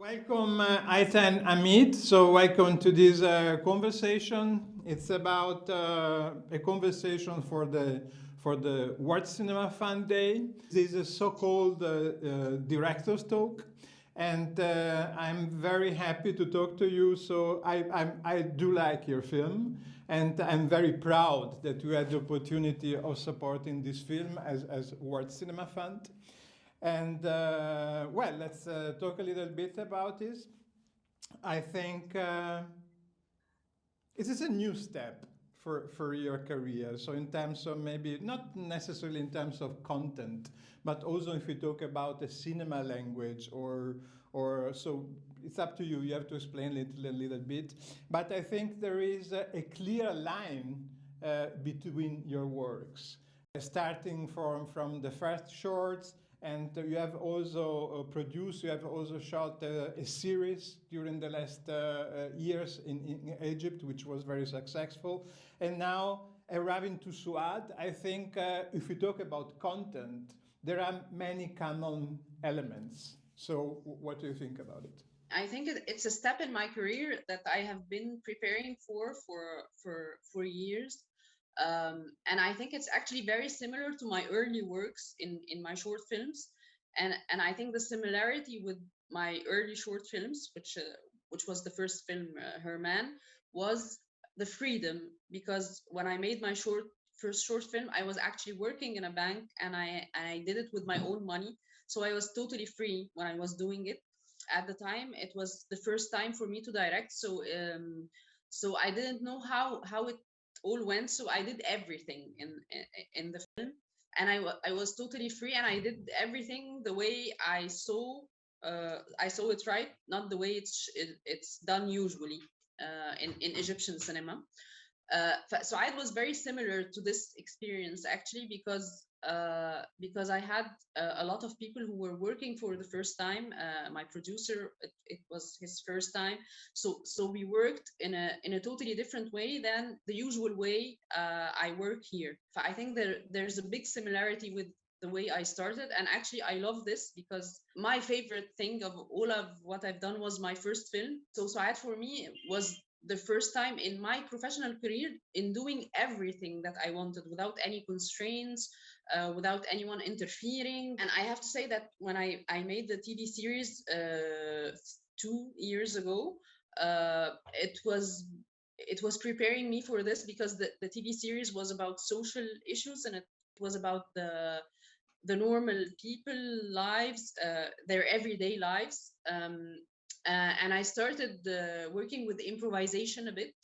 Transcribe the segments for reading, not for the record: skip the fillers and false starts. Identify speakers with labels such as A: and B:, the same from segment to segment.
A: Welcome, Ayten, Amin. So welcome to this conversation. It's about a conversation for the World Cinema Fund Day. This is a so-called director's talk, and I'm very happy to talk to you. So I do like your film, and I'm very proud that we had the opportunity of supporting this film as World Cinema Fund. And well, let's talk a little bit about this. I think it is a new step for your career. So in terms of maybe not necessarily in terms of content, but also if we talk about the cinema language or so it's up to you. You have to explain it a little bit. But I think there is a clear line between your works, starting from the first shorts, and you have also produced, you have also shot a series during the last years in Egypt, which was very successful. And now arriving to Suad, I think if we talk about content, there are many common elements. So what do you think about it?
B: I think it's a step in my career that I have been preparing for years. And I think it's actually very similar to my early works in my short films. And I think the similarity with my early short films, which was the first film, Herman, was the freedom. Because when I made my first short film, I was actually working in a bank, and I did it with my own money. So I was totally free when I was doing it. At the time, it was the first time for me to direct, so I didn't know how it all went. So I did everything in the film, and I was totally free, and I did everything the way I saw it, right, not the way it's done usually in Egyptian cinema. So it was very similar to this experience, actually, because I had a lot of people who were working for the first time. My producer, it was his first time, so we worked in a totally different way than the usual way I work here. I think there's a big similarity with the way I started, and actually I love this because my favorite thing of all of what I've done was my first film. So Saad for me was the first time in my professional career in doing everything that I wanted without any constraints, without anyone interfering. And I have to say that when I made the TV series 2 years ago, it was preparing me for this, because the TV series was about social issues, and it was about the normal people lives, their everyday lives. And I started working with improvisation a bit.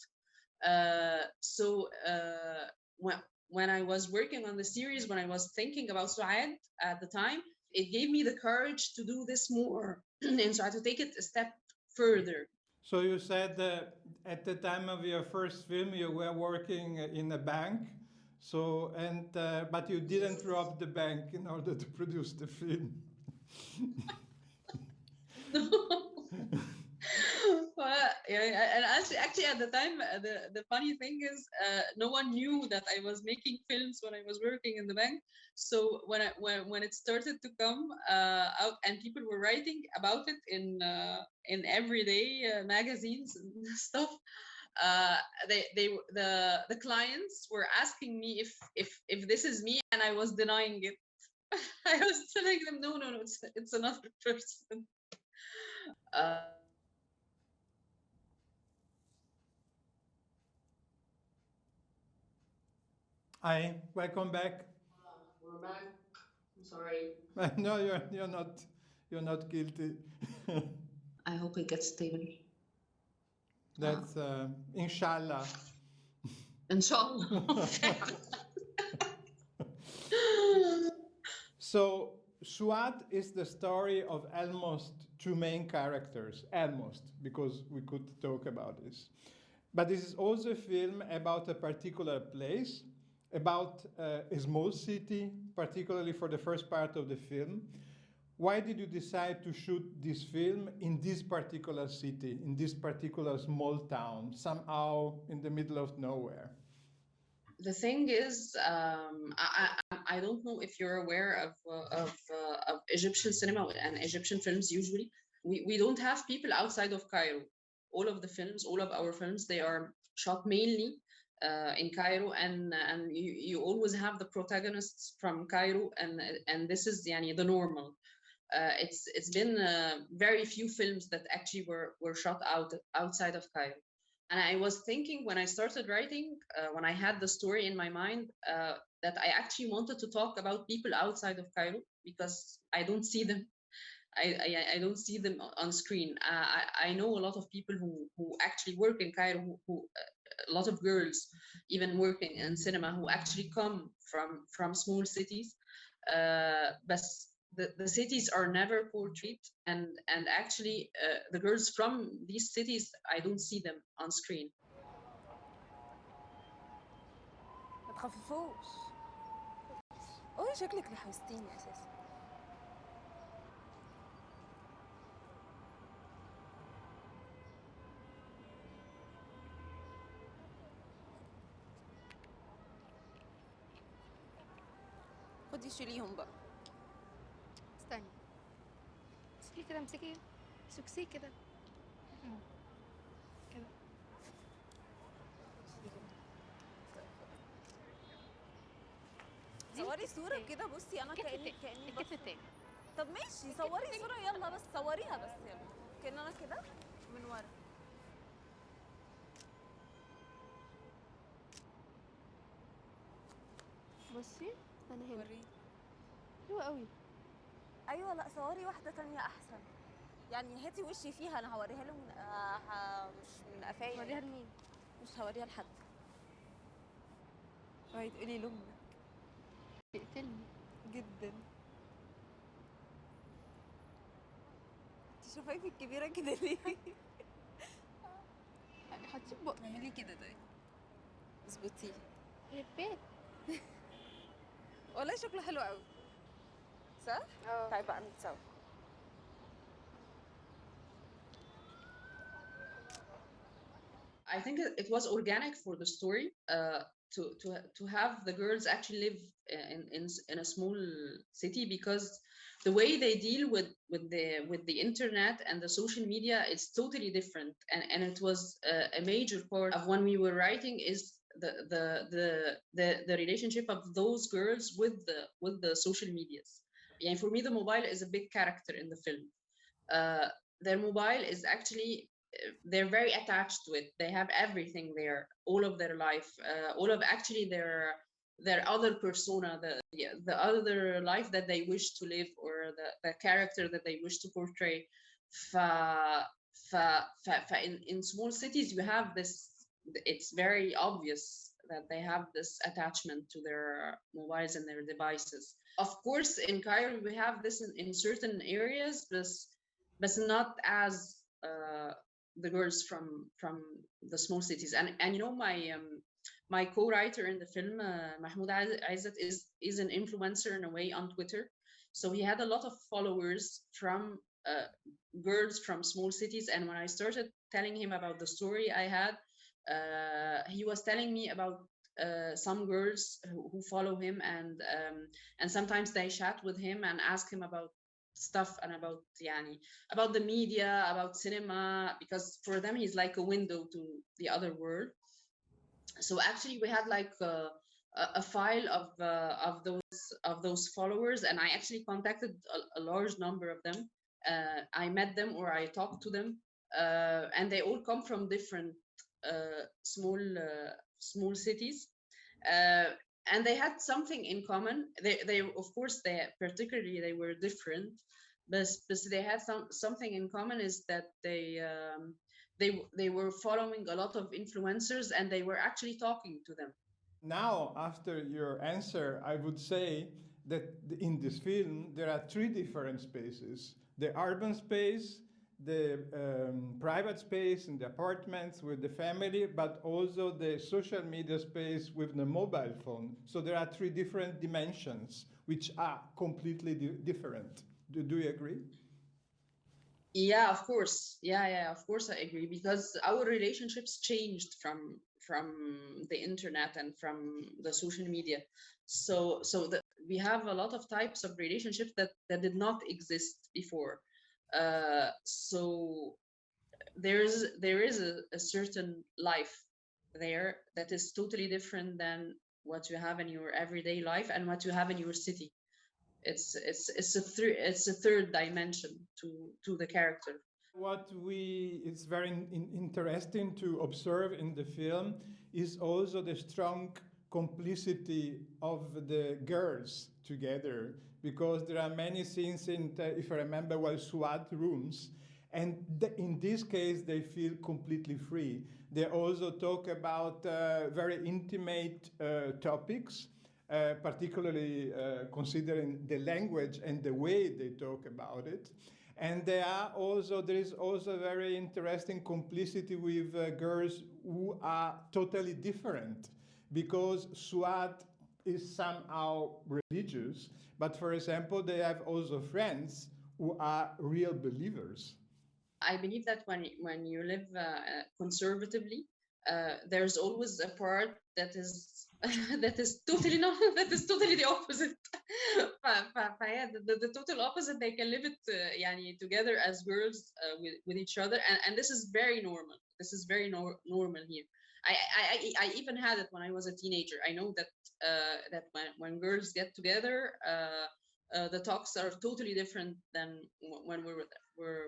B: When I was working on the series, when I was thinking about Suad at the time, it gave me the courage to do this more and so I had to take it a step further.
A: So you said that at the time of your first film, you were working in a bank. So and but you didn't rob the bank in order to produce the film.
B: Well, yeah, and actually at the time, the funny thing is, no one knew that I was making films when I was working in the bank. So when it started to come out, and people were writing about it in everyday magazines and stuff, the clients were asking me if this is me, and I was denying it. I was telling them, no, it's another person.
A: Hi, welcome back.
B: We're back. I'm sorry.
A: No, you're not guilty.
B: I hope it gets stable.
A: That's inshallah.
B: Inshallah.
A: So Suad is the story of almost two main characters, almost, because we could talk about this. But this is also a film about a particular place, about a small city, particularly for the first part of the film. Why did you decide to shoot this film in this particular city, in this particular small town, somehow in the middle of nowhere?
B: The thing is, I don't know if you're aware of Egyptian cinema and Egyptian films usually. we don't have people outside of Cairo. All of the films, all of our films, they are shot mainly in Cairo, and you always have the protagonists from Cairo, and this is yani, the normal. It's been very few films that actually were shot outside of Cairo. And I was thinking when I started writing, when I had the story in my mind, that I actually wanted to talk about people outside of Cairo because I don't see them. I don't see them on screen. I know a lot of people who actually work in Cairo, who a lot of girls even working in cinema who actually come from small cities. But the cities are never portrayed, and actually the girls from these cities, I don't see them on screen.
C: ما تخففوش. اوه شكلك لحستيني اساسا. خدي شيليهم بقى.
D: استني امسكي كده، امسكي سكسي كده كده.
C: صوري صورة كده، بصي انا كأني
D: الكتف التاني.
C: طب ماشي صوري صورة، يلا بس صوريها بس، يلا كأن انا كده من ورا.
D: بصي انا هنا.
C: وريني.
D: حلوة قوي.
C: ايوه لا صوري واحدة تانية احسن، يعني هاتي وشي فيها، انا هوريها له من مش من قفايا.
D: وريها لمين؟
C: مش هوريها لحد. اوعي تقولي لامك.
D: تقتلني
C: جدا. انت شفايفك كبيرة كده ليه؟
D: حطيه في بقك.
C: اعملي كده طيب، اظبطيه.
D: ربيت.
C: والله شكله حلو قوي، صح؟ طيب بقى نتصور.
B: I think it was organic for the story to have the girls actually live in a small city, because the way they deal with the internet and the social media is totally different, and it was a major part of when we were writing is the relationship of those girls with the social medias. Yeah, for me the mobile is a big character in the film. Their mobile is actually, they're very attached to it. They have everything there, all of their life, all of actually their other persona, the other life that they wish to live, or the character that they wish to portray. In small cities you have this, it's very obvious that they have this attachment to their mobiles and their devices. Of course in Cairo we have this in certain areas, but not as the girls from the small cities. And you know, my co-writer in the film, Mahmoud Aizat, is an influencer in a way on Twitter. So he had a lot of followers from girls from small cities. And when I started telling him about the story I had, he was telling me about some girls who follow him, and sometimes they chat with him and ask him about stuff and about the media, about cinema, because for them he's like a window to the other world. So actually we had like a file of those followers, and I actually contacted a large number of them. I met them, or I talked to them, and they all come from different small cities, and they had something in common. They of course they were different, but they had something in common, is that they were following a lot of influencers, and they were actually talking to them.
A: Now, after your answer, I would say that in this film there are three different spaces: the urban space, the private space in the apartments with the family, but also the social media space with the mobile phone. So there are three different dimensions which are completely different. Do you agree?
B: Yeah, of course. Yeah, of course I agree, because our relationships changed from the internet and from the social media. So we have a lot of types of relationships that did not exist before. So there is a certain life there that is totally different than what you have in your everyday life and what you have in your city. It's a third dimension to the character.
A: What it's very interesting to observe in the film is also the strong complicity of the girls together, because there are many scenes in, if I remember well, SWAT rooms, and in this case they feel completely free. They also talk about very intimate topics, particularly considering the language and the way they talk about it. And there is also very interesting complicity with girls who are totally different, because SWAT is somehow religious, but for example, they have also friends who are real believers.
B: I believe that when you live conservatively, there's always a part that is that is totally not that is totally the opposite. The total opposite. They can live it together as girls with each other, and this is very normal. This is very normal here. I even had it when I was a teenager. I know that that when girls get together, the talks are totally different than when we're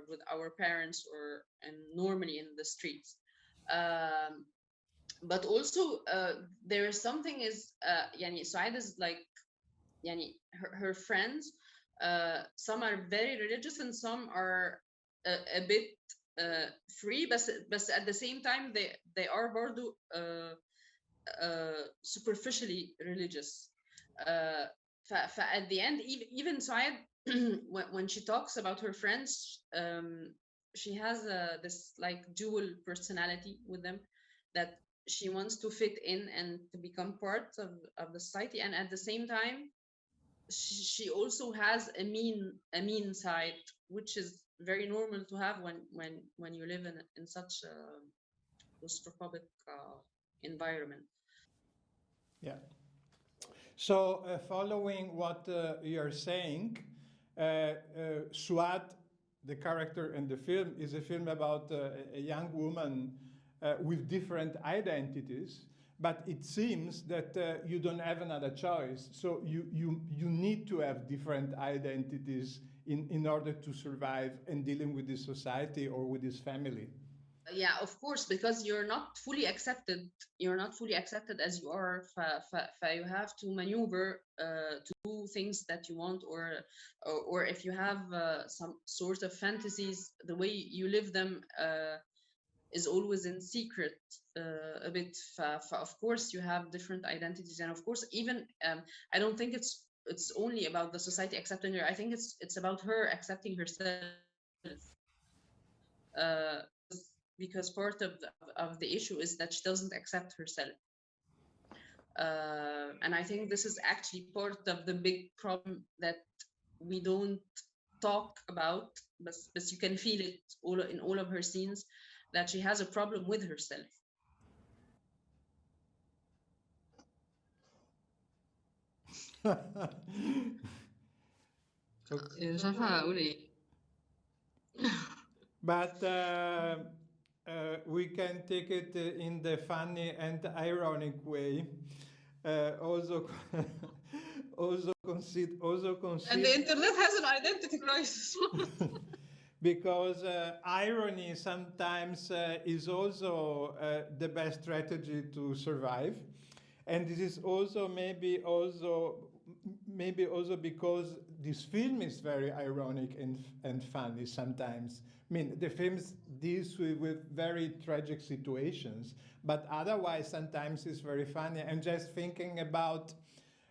B: with our parents or and normally in the streets. But also there is something is Suaid is like her friends, some are very religious and some are a bit free, but at the same time they are برضو superficially religious. At the end, even Suaid, when she talks about her friends, she has this like dual personality with them, that she wants to fit in and to become part of the society, and at the same time she also has a mean side, which is very normal to have when you live in such a claustrophobic environment.
A: Yeah. So following what you're saying, Suad, the character in the film, is a film about a young woman with different identities, but it seems that you don't have another choice. So you need to have different identities in order to survive and dealing with this society or with this family.
B: Yeah, of course, because you're not fully accepted. You're not fully accepted as you are. You have to maneuver to do things that you want, or if you have some sort of fantasies, the way you live them is always in secret a bit. Of course, you have different identities, and of course, even I don't think it's only about the society accepting her. I think it's about her accepting herself. Because part of the issue is that she doesn't accept herself. And I think this is actually part of the big problem that we don't talk about, but you can feel it in all of her scenes, that she has a problem with herself.
A: But we can take it in the funny and ironic way. Also consider.
B: And the internet has an identity crisis.
A: Because irony sometimes is also the best strategy to survive, and this is also maybe also because this film is very ironic and funny sometimes. I mean, the film deals with very tragic situations, but otherwise sometimes it's very funny. I'm just thinking about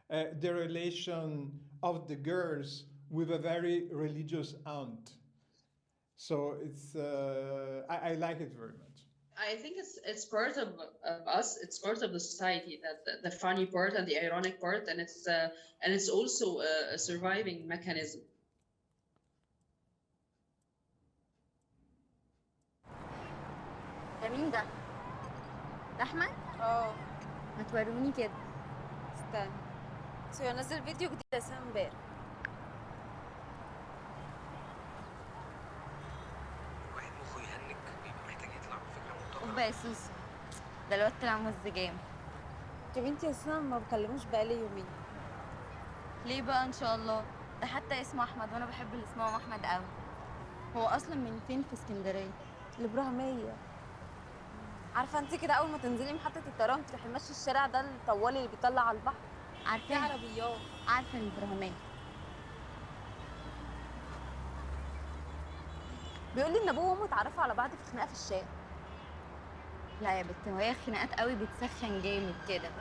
A: the relation of the girls with a very religious aunt. So it's I like it very much.
B: I think it's part of us. It's part of the society, that the funny part and the ironic part, and it's also a surviving mechanism.
C: ده مين ده؟ ده احمد؟ ما توروني كده. استنى. سو هنزل فيديو جديد لسه امبارح. يا سوسو، ده الواد طلع مزدجام.
E: يا بنتي اصلا ما بكلموش بقالي يومين.
C: ليه بقى ان شاء الله؟ ده حتى اسمه احمد وانا بحب اللي اسمه احمد قوي. هو اصلا من فين في اسكندريه؟
E: الابراهيميه. عارفه انت كده اول ما تنزلي محطه الترام تروحي ماشي الشارع ده الطوالي اللي بيطلع على البحر، في
C: عارفاه؟
E: عربيات.
C: عارفه الابراهيميه.
E: بيقول لي ان ابوه وامه اتعرفوا على بعض في خناقه في الشارع.
C: لا يا بت، وهي خناقات قوي بتسخن جامد كده.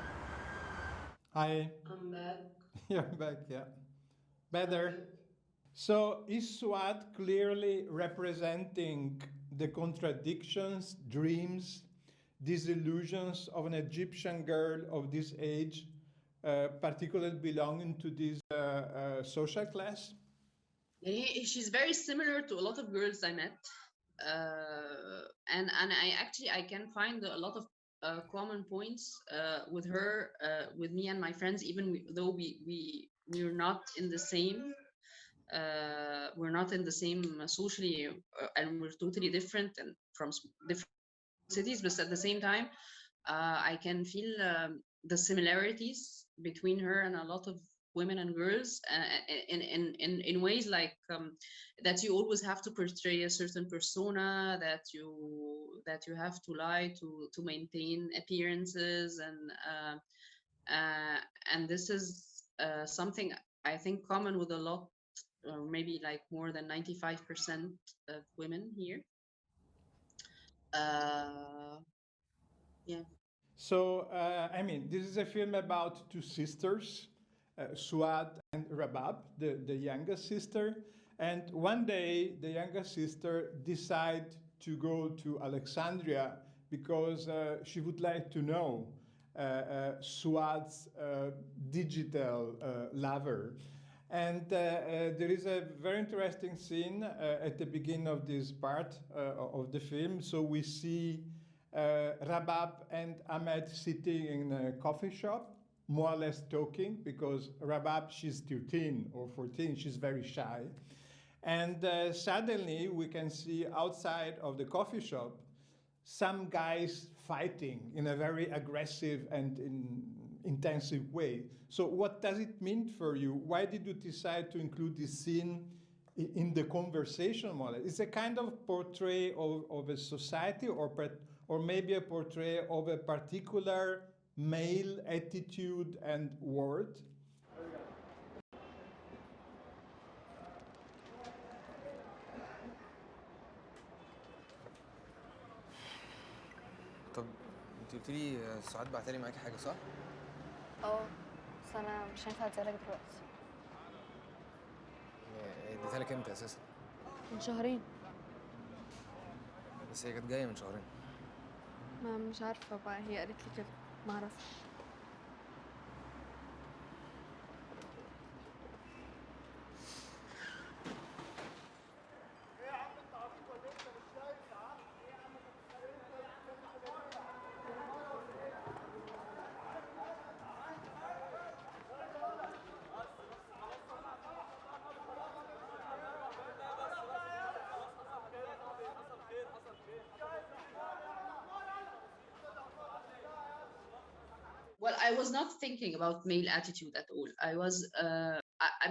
A: Hi,
B: I'm back.
A: you're back, yeah. Better. So is Suad clearly representing the contradictions, dreams, disillusions of an Egyptian girl of this age, particularly belonging to this social class?
B: She's very similar to a lot of girls I met, and I can find a lot of common points with her, with me and my friends, even though we're not in the same. We're not in the same socially, and we're totally different and from different cities. But at the same time, I can feel the similarities between her and a lot of women and girls in ways like that you always have to portray a certain persona, that you have to lie to maintain appearances, and this is something I think common with a lot, or maybe like more than 95% of women here. Yeah.
A: So, I mean, this is a film about two sisters, Suad and Rabab, the youngest sister. And one day, the youngest sister decides to go to Alexandria because she would like to know Suad's digital lover. And there is a very interesting scene at the beginning of this part of the film. So we see Rabab and Ahmed sitting in a coffee shop, more or less talking, because Rabab, she's 13 or 14, she's very shy. And suddenly we can see outside of the coffee shop some guys fighting in a very aggressive and intensive way. So what does it mean for you? Why did you decide to include this scene in the conversation model? It's a kind of portrait of a society, or maybe a portrait of a particular male attitude and word?
F: طب انت قلت لي سعاد بعتلي معاكي حاجه صح؟
D: اه بس انا مش هينفع اديها لك دلوقتي.
F: اديتها لك امتى اساسا؟
D: من شهرين.
F: بس هي كانت جايه من شهرين.
D: ما مش عارفه بقى، هي قالت لي كده، ما اعرفش.
B: Well, I was not thinking about male attitude at all. I was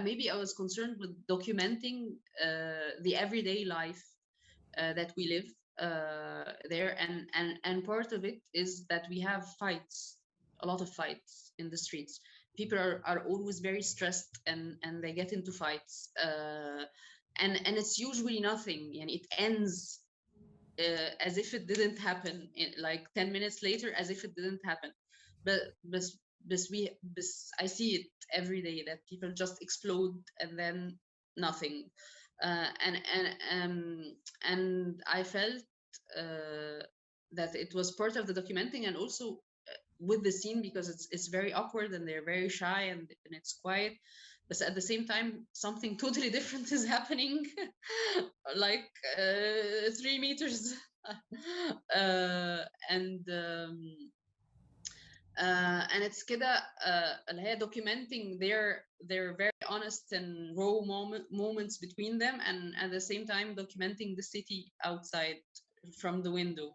B: maybe I was concerned with documenting the everyday life that we live there, and part of it is that we have fights, a lot of fights in the streets. People are always very stressed, and they get into fights, and it's usually nothing, and it ends as if it didn't happen, like 10 minutes later, as if it didn't happen. But I see it every day, that people just explode and then nothing. And I felt that it was part of the documenting, and also with the scene, because it's very awkward and they're very shy, and it's quiet, but at the same time something totally different is happening like 3 meters and it's كده اللي هي documenting their very honest and raw moments between them, and at the same time documenting the city outside from the window.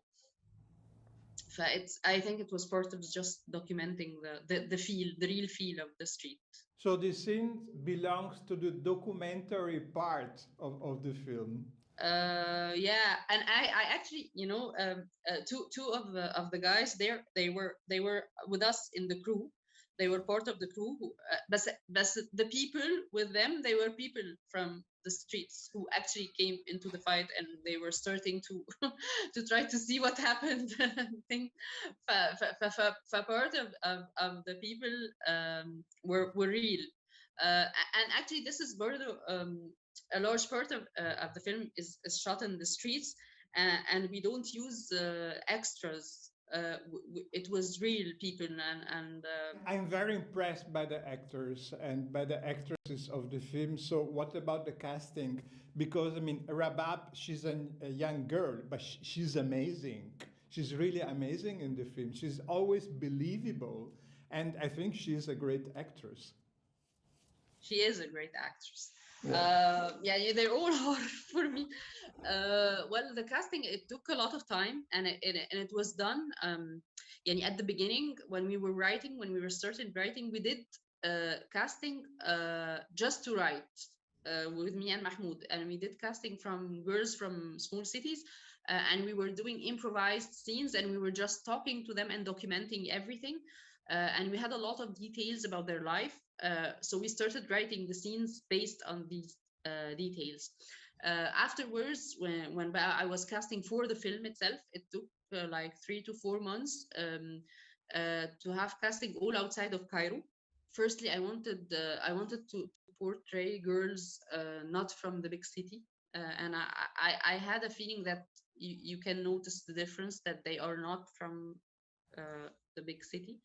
B: I think it was part of just documenting the feel, the real feel of the street.
A: So this scene belongs to the documentary part of the film.
B: Yeah, and I actually, two of the guys there, they were with us in the crew. They were part of the crew, but the people with them, they were people from the streets who actually came into the fight, and they were starting to to try to see what happened. Think part of the people were real, and actually this is part of a large part of the film is shot in the streets, and we don't use extras. It was real people, and
A: I'm very impressed by the actors and by the actresses of the film. So what about the casting? Because I mean, Rabab, she's a young girl, but she's amazing. She's really amazing in the film. She's always believable, and I think she's a great actress.
B: She is a great actress. Yeah, they're all hard for me. Well, the casting, it took a lot of time, and it was done. At the beginning, when we were started writing, we did casting just to write with me and Mahmoud, and we did casting from girls from small cities, and we were doing improvised scenes, and we were just talking to them and documenting everything. And we had a lot of details about their life. So we started writing the scenes based on these details. Afterwards, when I was casting for the film itself, it took like 3 to 4 months to have casting all outside of Cairo. Firstly, I wanted to portray girls not from the big city, and I had a feeling that you can notice the difference, that they are not from the big city.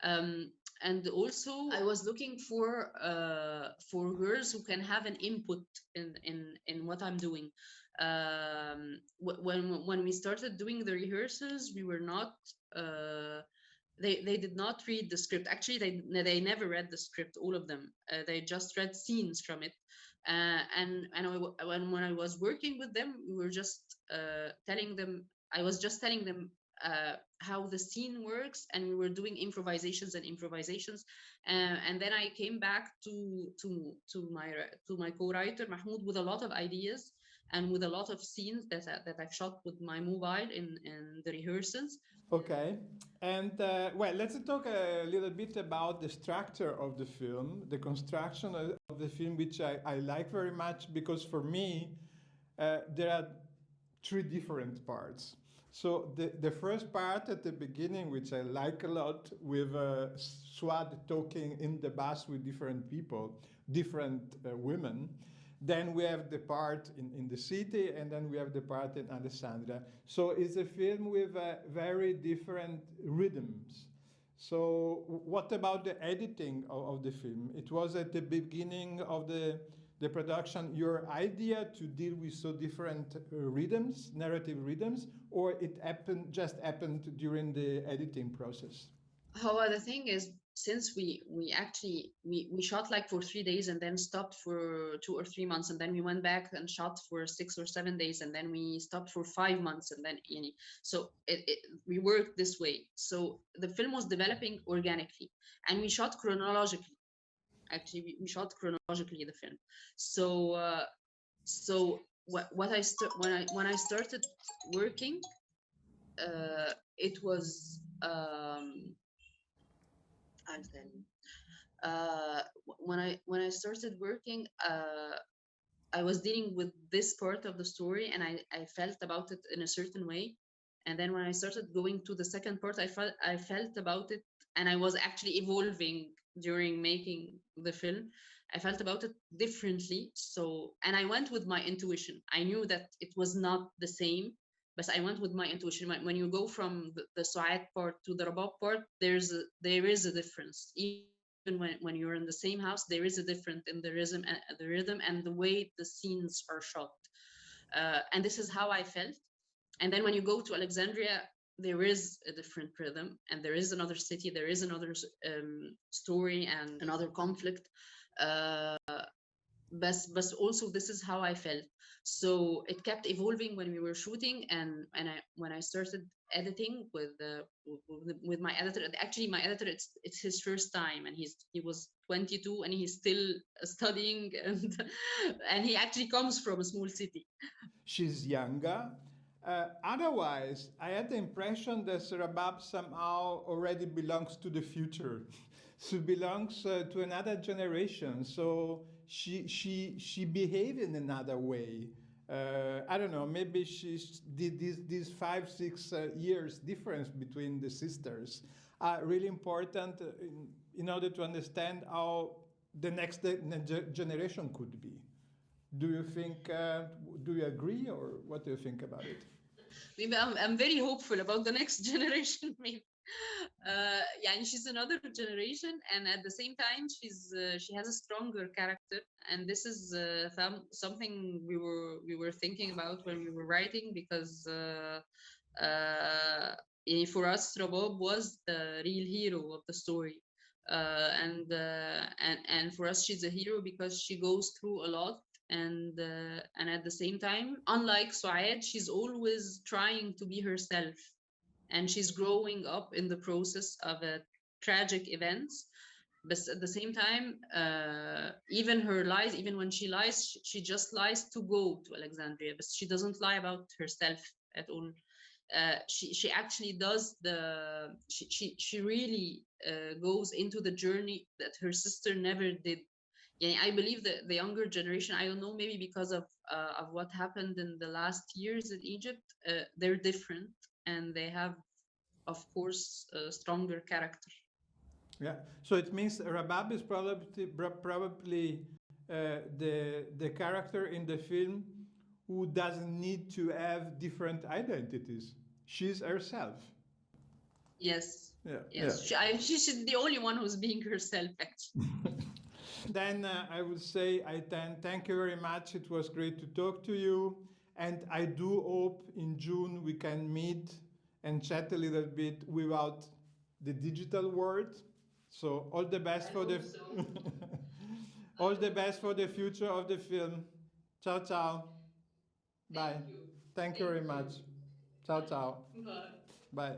B: And also I was looking for girls who can have an input in what I'm doing. When we started doing the rehearsals, we were not they did not read the script. Actually, they never read the script, all of them. They just read scenes from it. When I was working with them, we were just telling them. I was just telling them how the scene works, and we were doing improvisations, and then I came back to my co-writer Mahmoud with a lot of ideas and with a lot of scenes that I've shot with my mobile in the rehearsals.
A: Okay, and well, let's talk a little bit about the structure of the film, the construction of the film, which I like very much, because for me there are 3 different parts. So the first part at the beginning, which I like a lot, with Swad talking in the bus with different people, different women. Then we have the part in the city, and then we have the part in Alessandria. So it's a film with very different rhythms. So what about the editing of the film? It was at the beginning of the production your idea to deal with so different rhythms, narrative rhythms, or it just happened during the editing process?
B: However, the thing is, since we shot like for 3 days and then stopped for 2 or 3 months, and then we went back and shot for 6 or 7 days, and then we stopped for 5 months, and then so we worked this way. So the film was developing organically, and we shot chronologically. Actually, we shot chronologically the film. So when I started working, it was I'll tell you. When I started working, I was dealing with this part of the story, and I felt about it in a certain way. And then when I started going to the second part, I felt about it, and I was actually evolving during making the film. I felt about it differently. And I went with my intuition. I knew that it was not the same, but I went with my intuition. When you go from the Su'ad part to the Rabab part, there is a difference. Even when you're in the same house, there is a difference in the rhythm and the way the scenes are shot. And this is how I felt. And then when you go to Alexandria, there is a different rhythm, and there is another city, there is another story and another conflict. but also this is how I felt. So it kept evolving when we were shooting, and when I started editing with my editor. Actually, my editor, it's his first time, and he was 22 and he's still studying, and he actually comes from a small city.
A: She's younger. Otherwise, I had the impression that Rabab somehow already belongs to the future. She belongs to another generation. So she behaved in another way. I don't know. Maybe she did these 5-6 years difference between the sisters are really important in order to understand how the next generation could be. Do you think? Do you agree, or what do you think about it?
B: Maybe I'm very hopeful about the next generation. Maybe, yeah, she's another generation, and at the same time, she has a stronger character, and this is something we were thinking about when we were writing, because for us, Rabab was the real hero of the story. And for us, she's a hero because she goes through a lot, and at the same time, unlike Suaid, she's always trying to be herself, and she's growing up in the process of a tragic events. But at the same time, even her lies, even when she lies, she just lies to go to Alexandria, but she doesn't lie about herself at all. She actually does she really goes into the journey that her sister never did. Yeah, I believe that the younger generation, I don't know, maybe because of what happened in the last years in Egypt, they're different, and they have, of course, a stronger character.
A: Yeah. So it means Rabab is probably the character in the film who doesn't need to have different identities. She's herself.
B: Yes.
A: Yeah.
B: Yes. She's the only one who's being herself, actually.
A: Then I would say, Ayten, thank you very much. It was great to talk to you. And I do hope in June we can meet and chat a little bit without the digital world. So all the best for the all the best for the future of the film. Ciao, ciao. Bye. Thank you very much. Ciao, ciao.
B: Bye.
A: Bye.